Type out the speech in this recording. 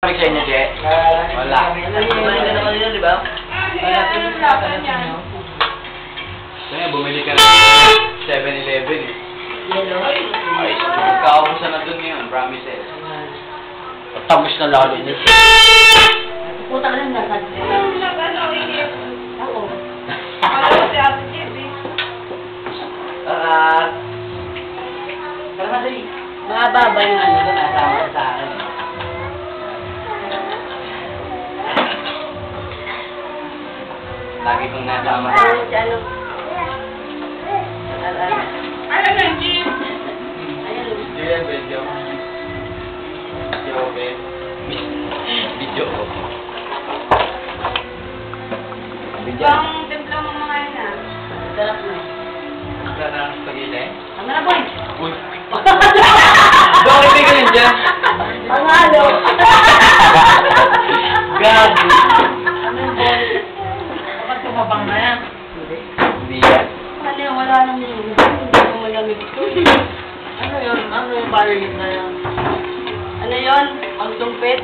Sabi sa inyo, Je? Wala. Kumain ka na kanina, di ba? Kaya bumili ka ng 7-Eleven eh. Ay, magkakamusta na dun yun, promises. Tamis na lalo niyo. Puta ka lang lakad. Ako. Tara na, dali. Mababa yung ano ko Tama sa akin. Lagi kong nasama. Ano si ano? Alam na, Jim. Ayan. Julian, video. Video, okay? Video. Video. Bang templo mo mga yun ah. Sarap na. Ang sarap ng spaghetti. Tama na, boy. Uy! Bakit hindi ka rin dyan? Pangalo. Gago! Kapag tumabang na yan. Hindi yan. Ano yun? Wala nang hindi mo malamig. Ano yun? Ano yung parallel na yun? Ano yun? Pangtumpit?